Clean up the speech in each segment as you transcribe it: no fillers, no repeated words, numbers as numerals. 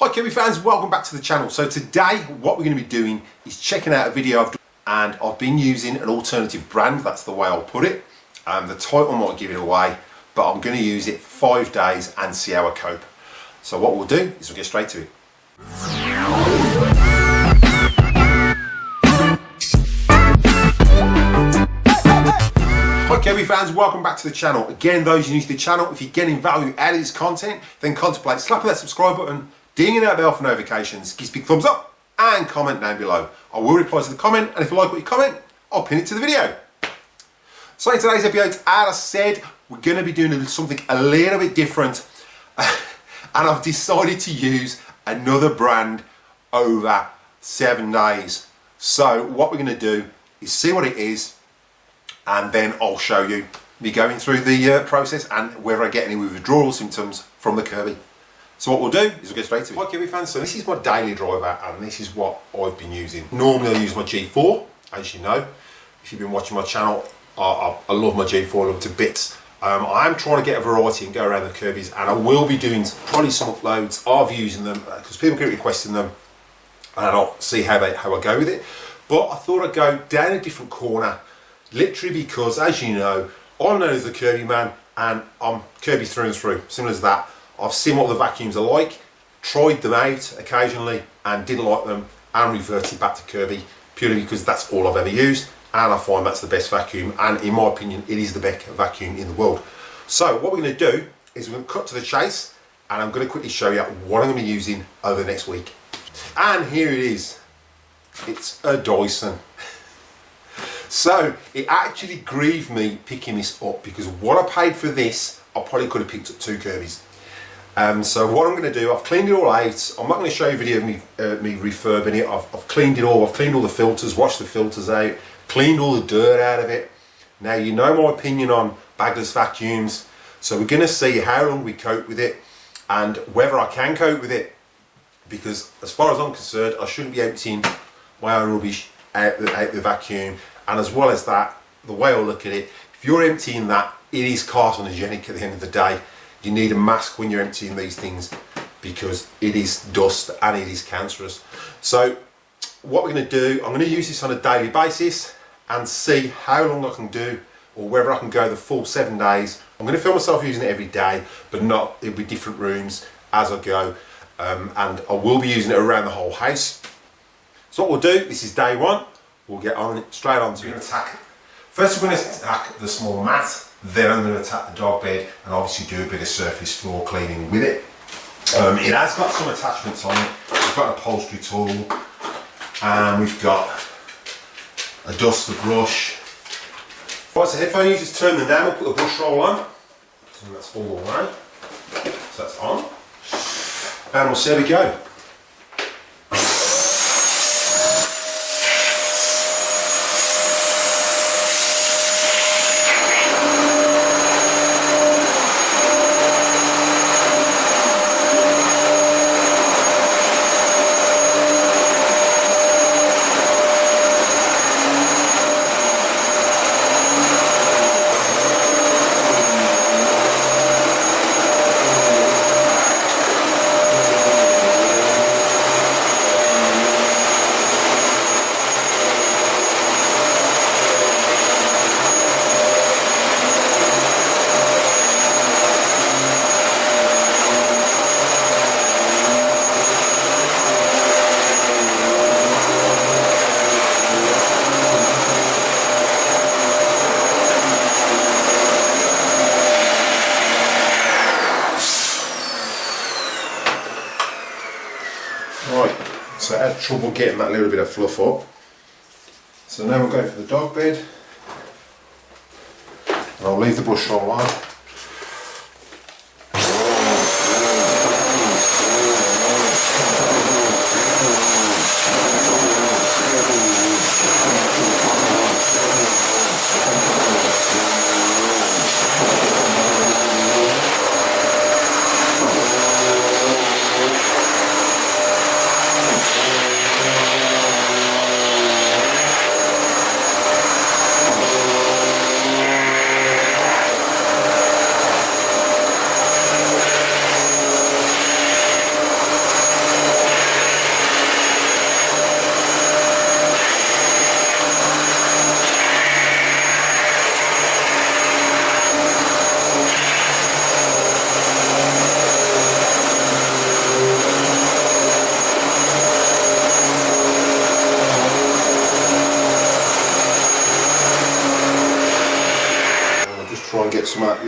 Hi Kirby fans, welcome back to the channel. So today what we're going to be doing is checking out a video I've done, and I've been using an alternative brand, that's the way I'll put it. The title might give it away, but I'm going to use it for 5 days and see how I cope. So what we'll do is we'll get straight to it. Hi Kirby fans, welcome back to the channel. Again, those new to the channel, if you're getting value out of this content, then contemplate slapping that subscribe button, dinging that bell for notifications, give us a big thumbs up and comment down below. I will reply to the comment, and if you like what you comment, I'll pin it to the video. So in today's episode, as I said, we're going to be doing something a little bit different and I've decided to use another brand over 7 days. So what we're going to do is see what it is, and then I'll show you me going through the process and whether I get any withdrawal symptoms from the Kirby. So what we'll do is we'll get straight to it. Hi Kirby fans, so this is my daily driver and this is what I've been using. Normally I use my G4, as you know. If you've been watching my channel, I love my G4, I love it to bits. I am trying to get a variety and go around the Kirbys, and I will be doing probably some uploads of using them because people keep requesting them, and I'll see how I go with it. But I thought I'd go down a different corner, literally because, as you know, I'm known as the Kirby man and I'm Kirby through and through, simple as that. I've seen what the vacuums are like, tried them out occasionally and didn't like them, and reverted back to Kirby purely because that's all I've ever used, and I find that's the best vacuum, and in my opinion it is the best vacuum in the world. So what we're going to do is we're going to cut to the chase, and I'm going to quickly show you what I'm going to be using over the next week. And here it is. It's a Dyson. So it actually grieved me picking this up because what I paid for this, I probably could have picked up 2 Kirbys. So what I'm going to do, I've cleaned it all out. I'm not going to show you a video of me refurbing it. I've cleaned it all. I've cleaned all the filters, washed the filters out, cleaned all the dirt out of it. Now you know my opinion on bagless vacuums, so we're going to see how long we cope with it and whether I can cope with it, because as far as I'm concerned I shouldn't be emptying my own rubbish out the vacuum. And as well as that, the way I look at it, if you're emptying that, it is carcinogenic at the end of the day. You need a mask when you're emptying these things because it is dust and it is cancerous. So what we're going to do, I'm going to use this on a daily basis and see how long I can do, or whether I can go the full 7 days. I'm going to film myself using it every day, but not, it'll be different rooms as I go, and I will be using it around the whole house. So what we'll do, this is day 1, we'll get on it, straight on to it. First we're going to attack the small mat, then I'm going to attack the dog bed and obviously do a bit of surface floor cleaning with it. It has got some attachments on it. We've got an upholstery tool and we've got a duster brush. Right, so headphone users, turn them down, we'll put the brush roll on. So that's all right. So that's on. And we'll see how we go. Right, so I had trouble getting that little bit of fluff up. So now we'll go for the dog bed. And I'll leave the brush roll on.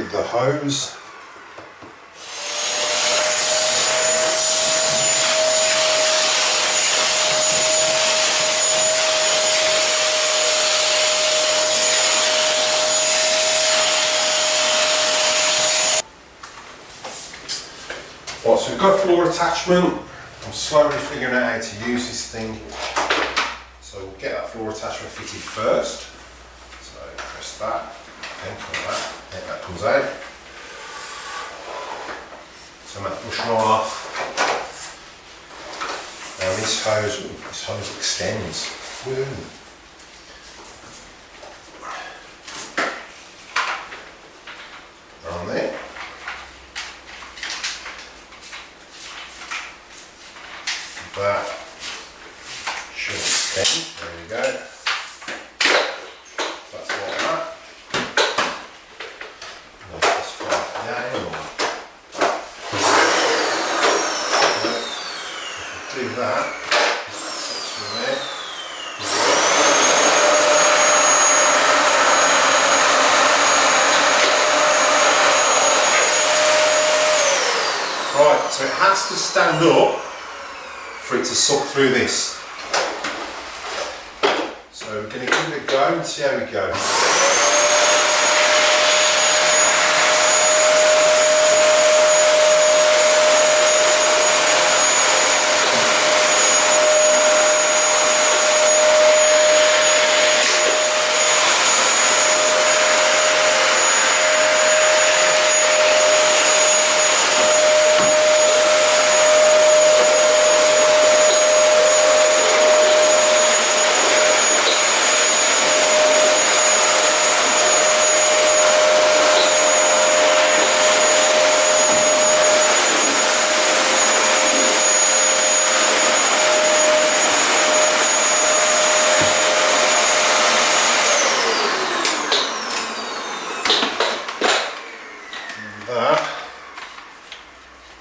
with the hose. Right, so we've got a floor attachment. I'm slowly figuring out how to use this thing. So we'll get that floor attachment fitted first. So press that, then pull that, then that comes out. So that push roll off. Now this hose extends. Woo. On there. That should extend. There we go. That's like that. And I'll just slide down. Do that. Section there. Right, so it has to stand up for it to suck through this. So we're going to give it a go and see how we go.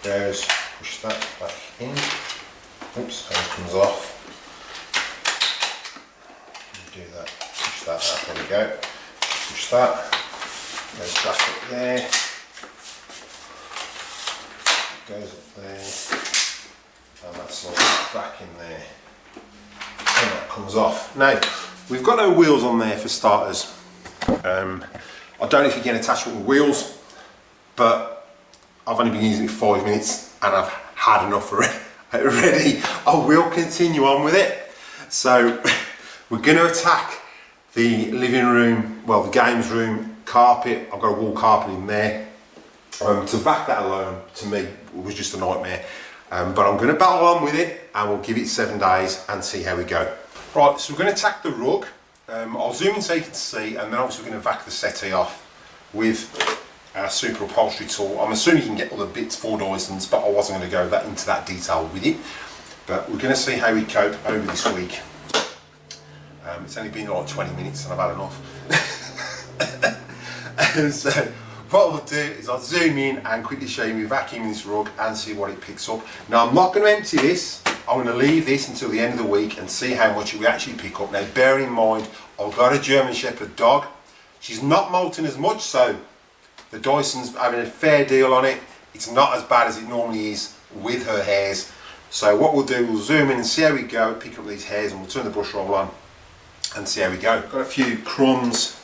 Goes, push that back in. Oops, hose comes off. Do that, push that out, there we go. Push that, goes back up there. Goes up there. And that's all back in there. And that comes off. Now, we've got no wheels on there for starters. I don't know if you get an attachment with wheels, but I've only been using it 5 minutes and I've had enough already. I will continue on with it. So we're going to attack the living room, well, the games room carpet. I've got a wall carpet in there. To back that alone, to me, it was just a nightmare. But I'm going to battle on with it and we'll give it 7 days and see how we go. Right, so we're going to attack the rug. I'll zoom in so you can see, and then obviously we're going to vac the settee off with our super upholstery tool. I'm assuming you can get all the bits for Dyson's, but I wasn't going to go into that detail with it. But we're going to see how we cope over this week. It's only been like 20 minutes and I've had enough. And so what we'll do is I'll zoom in and quickly show you me vacuuming this rug and see what it picks up. Now I'm not going to empty this. I'm going to leave this until the end of the week and see how much we actually pick up. Now bear in mind, I've got a German Shepherd dog. She's not molting as much, so the Dyson's having a fair deal on it. It's not as bad as it normally is with her hairs. So what we'll do, we'll zoom in and see how we go, pick up these hairs, and we'll turn the brush roll on and see how we go. Got a few crumbs.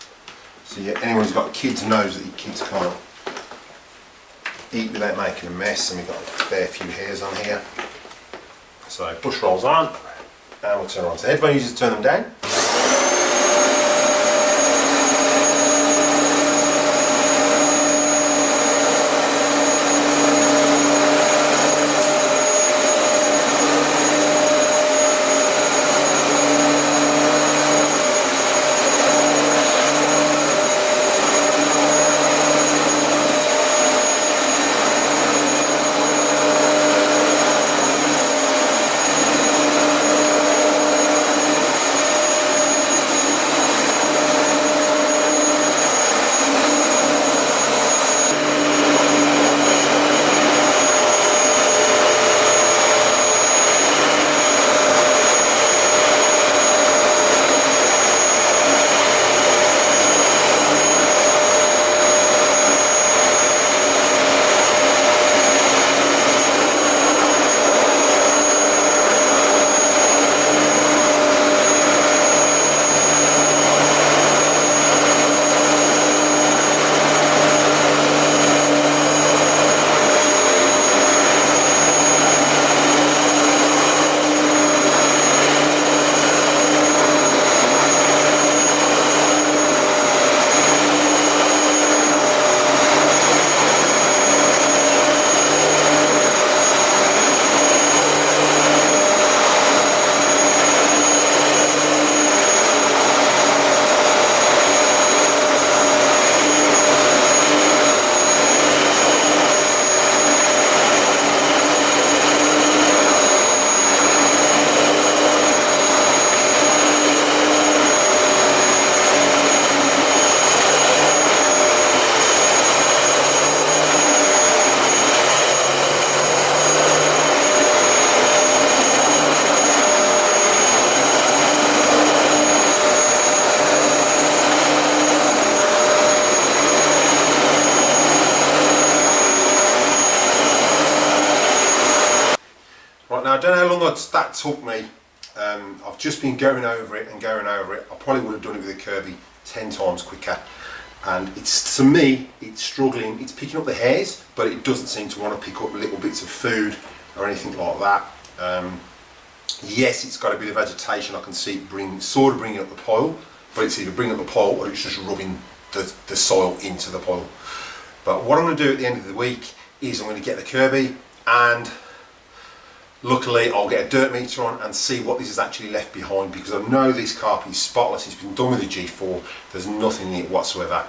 So yeah, anyone who's got kids knows that your kids can't eat without making a mess, and we've got a fair few hairs on here. So brush rolls on, and we'll turn on. So headphone users, turn them down. Right, now I don't know how long that took me. I've just been going over it and going over it. I probably would have done it with a Kirby 10 times quicker. And it's, to me, it's struggling. It's picking up the hairs, but it doesn't seem to want to pick up little bits of food or anything like that. Yes, it's got a bit of vegetation. I can see it sort of bringing up the pile, but it's either bringing up the pile or it's just rubbing the soil into the pile. But what I'm going to do at the end of the week is I'm going to get the Kirby, and luckily I'll get a dirt meter on and see what this has actually left behind, because I know this carpet is spotless. It's been done with a G4. There's nothing in it whatsoever.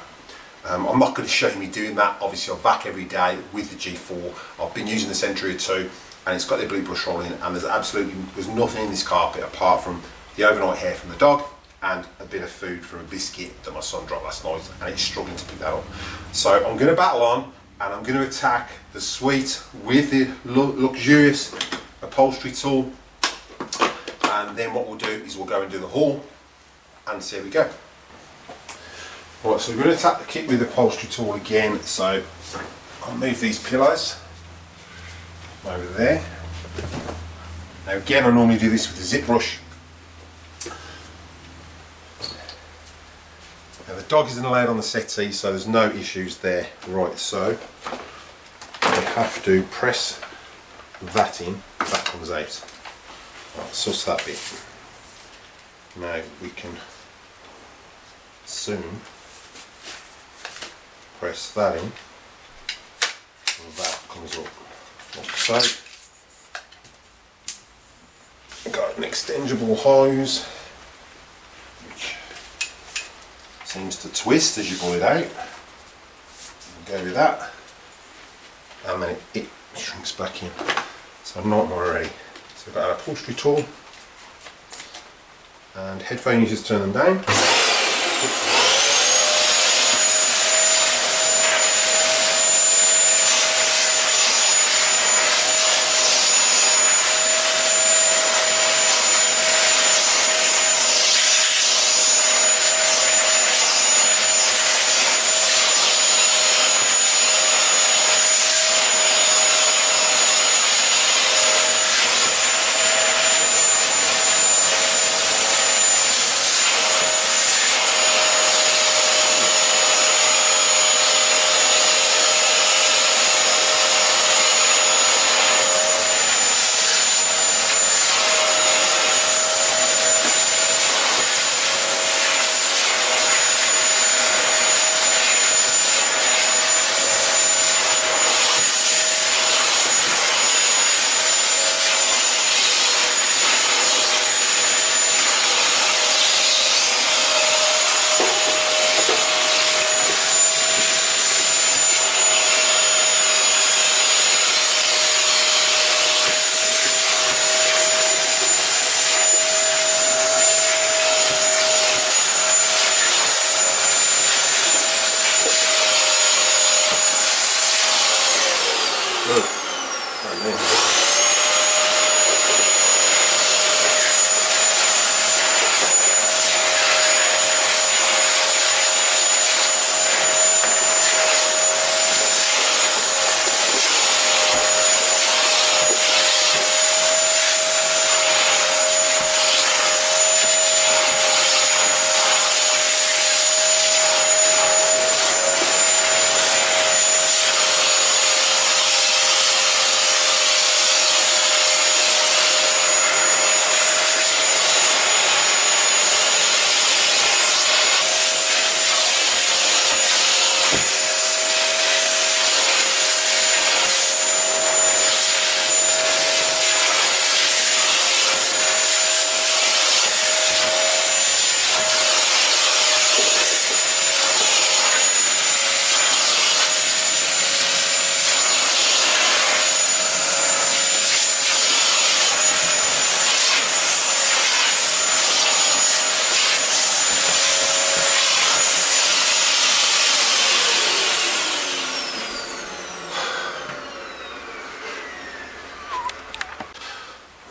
I'm not going to show you me doing that. Obviously I'm back every day with the G4. I've been using the Century 2 and it's got the blue brush rolling, and there's nothing in this carpet apart from the overnight hair from the dog and a bit of food from a biscuit that my son dropped last night, and it's struggling to pick that up. So I'm going to battle on, and I'm going to attack the suite with the luxurious upholstery tool, and then what we'll do is we'll go and do the haul and see how we go. Right, so we're going to attack the kit with the upholstery tool again. So I'll move these pillows over there. Now again, I normally do this with a zip brush. Now the dog isn't allowed on the settee, so there's no issues there. Right, so I have to press that in, that comes out. Right, suss that bit. Now we can soon press that in, and that comes up like so. Got an extensible hose which seems to twist as you pull it out. We'll go with that, and then it shrinks back in. So I'm not worried. So I've got an upholstery tool and headphone users, turn them down.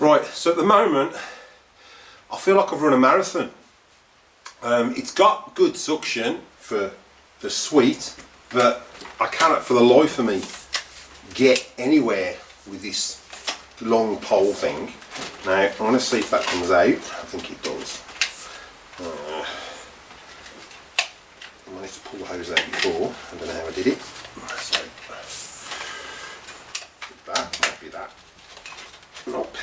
Right, so at the moment I feel like I've run a marathon. It's got good suction for the suite, but I cannot for the life of me get anywhere with this long pole thing. Now I'm going to see if that comes out. I think it does. I managed to pull the hose out before. I don't know how I did it. So that might be that. Nope.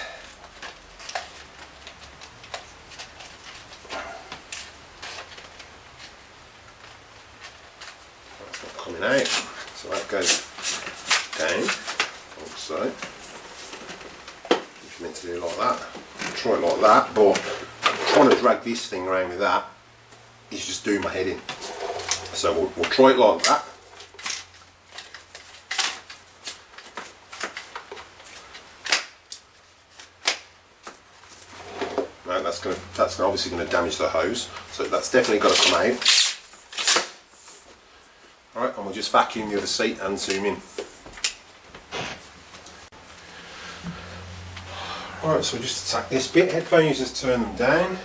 That's not coming out. So that goes down. Like so. If you're meant to do it like that, try it like that. But trying to drag this thing around with that is just doing my head in. So we'll try it like that. No, that's obviously going to damage the hose. So that's definitely got to come out. Alright, and we'll just vacuum the other seat and zoom in. Alright, so we'll just attack this bit. Headphone users, turn them down.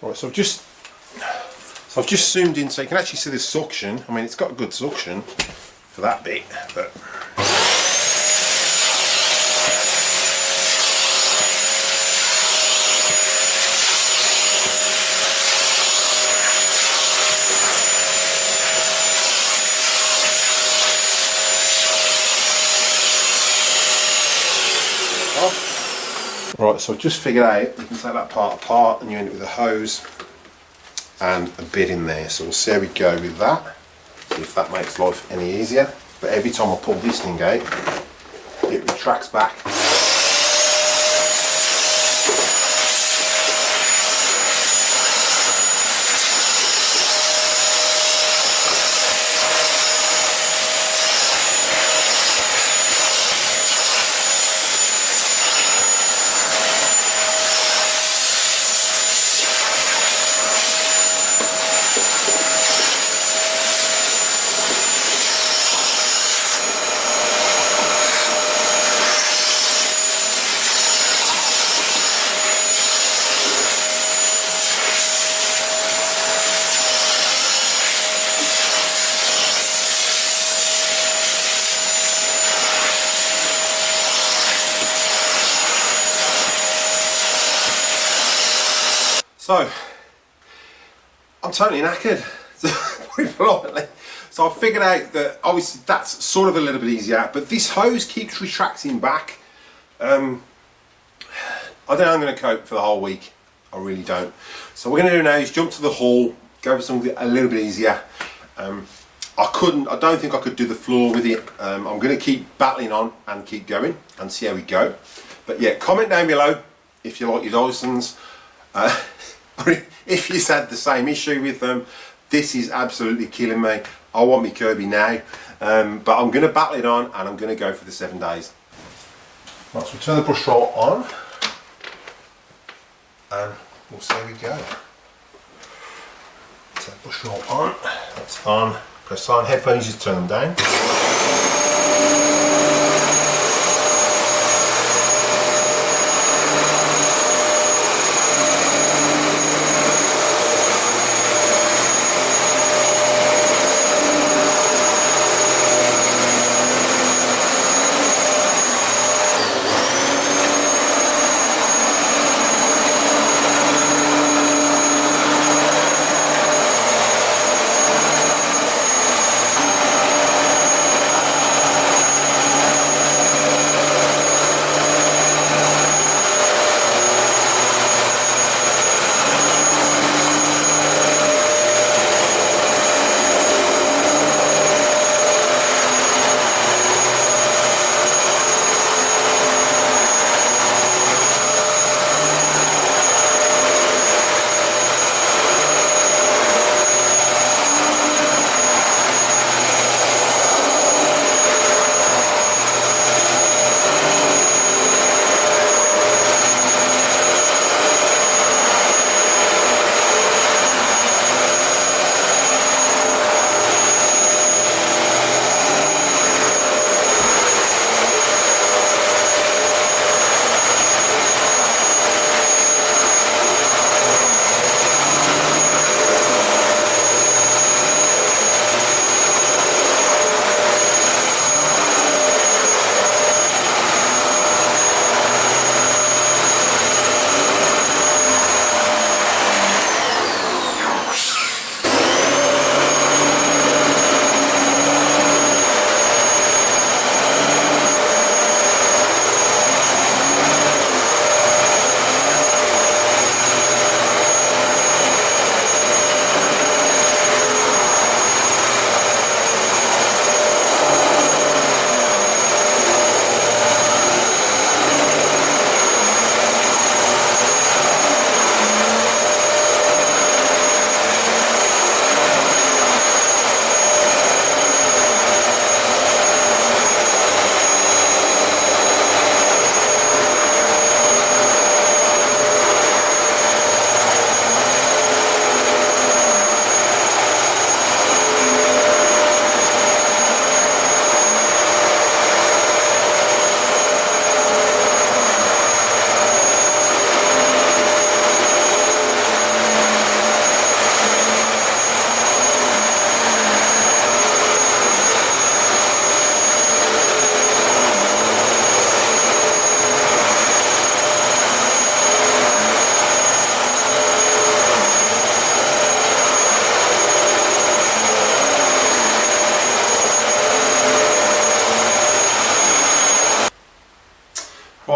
Right, so I've just zoomed in so you can actually see the suction. I mean, it's got good suction for that bit, but right, so I've just figured out you can take that part apart and you end up with a hose and a bit in there. So we'll see how we go with that, see if that makes life any easier. But every time I pull this thing out, it retracts back. So, I'm totally knackered, pretty politely. So I figured out that obviously that's sort of a little bit easier, but this hose keeps retracting back. I don't know I'm going to cope for the whole week. I really don't. So what we're going to do now is jump to the haul, go for something a little bit easier. I don't think I could do the floor with it. I'm going to keep battling on and keep going and see how we go. But yeah, comment down below if you like your Dysons. If you've had the same issue with them. This is absolutely killing me. I want me Kirby now, but I'm going to battle it on and I'm going to go for the 7 days. Right, so we'll turn the brush roll on and we'll see how we go. Turn the brush roll on, that's on, press on, headphones, just turn them down.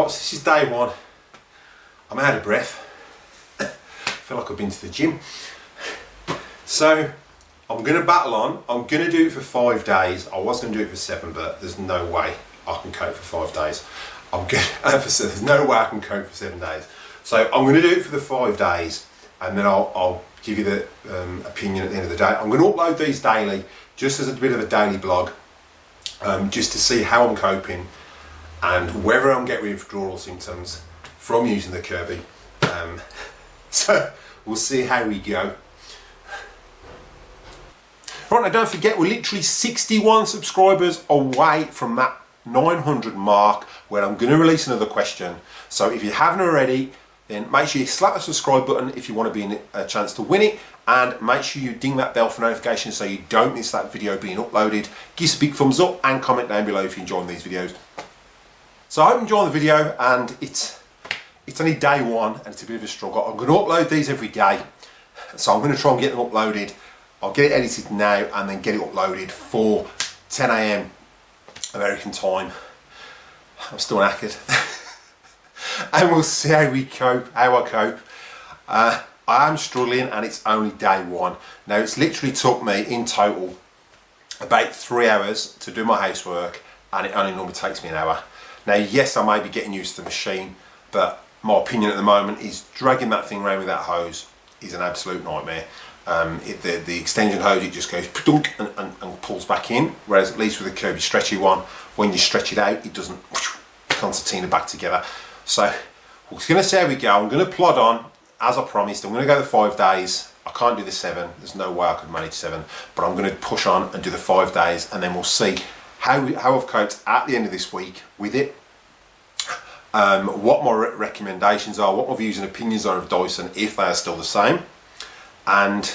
Right, so this is day one. I'm out of breath. I feel like I've been to the gym. So I'm going to battle on. I'm going to do it for 5 days. I was going to do it for 7, but there's no way I can cope for 5 days. There's no way I can cope for 7 days. So I'm going to do it for the 5 days, and then I'll give you the opinion at the end of the day. I'm going to upload these daily, just as a bit of a daily blog, just to see how I'm coping and whether I'm getting withdrawal symptoms from using the Kirby. So we'll see how we go. Right, now don't forget, we're literally 61 subscribers away from that 900 mark, where I'm going to release another question. So if you haven't already, then make sure you slap the subscribe button if you want to be in a chance to win it, and make sure you ding that bell for notifications so you don't miss that video being uploaded. Give us a big thumbs up and comment down below if you're enjoying these videos. So I hope you're enjoying the video, and it's only day one and it's a bit of a struggle. I'm going to upload these every day, so I'm going to try and get them uploaded. I'll get it edited now and then get it uploaded for 10 AM American time. I'm still knackered. And we'll see how we cope, how I cope. I am struggling, and it's only day one. Now, it's literally took me in total about 3 hours to do my housework, and it only normally takes me an hour. Now, yes, I may be getting used to the machine, but my opinion at the moment is dragging that thing around with that hose is an absolute nightmare. The extension hose, it just goes and pulls back in, whereas at least with the Kirby stretchy one, when you stretch it out, it doesn't concertina back together. So we're going to see how we go. I'm going to plod on as I promised. I'm going to go the 5 days. I can't do the 7. There's no way I could manage 7, but I'm going to push on and do the 5 days, and then we'll see how I've coped at the end of this week with it. What my recommendations are, what my views and opinions are of Dyson, if they are still the same. And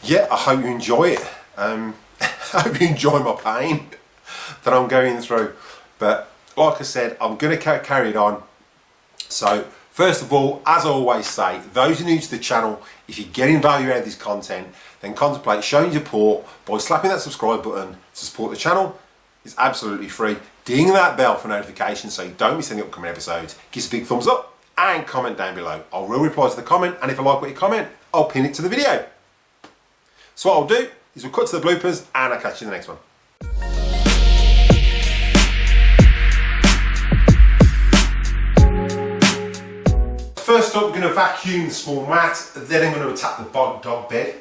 yeah, I hope you enjoy it. I hope you enjoy my pain that I'm going through. But like I said, I'm going to carry it on. So first of all, as I always say, those who are new to the channel, if you're getting value out of this content, then contemplate showing your support by slapping that subscribe button to support the channel. It's absolutely free. Ding that bell for notifications so you don't miss any upcoming episodes. Give us a big thumbs up and comment down below. I will reply to the comment, and if I like what you comment, I'll pin it to the video. So what I'll do is we'll cut to the bloopers, and I'll catch you in the next one. First up, I'm going to vacuum the small mat, then I'm going to attack the dog bed.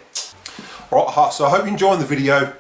Right, so I hope you're enjoying the video.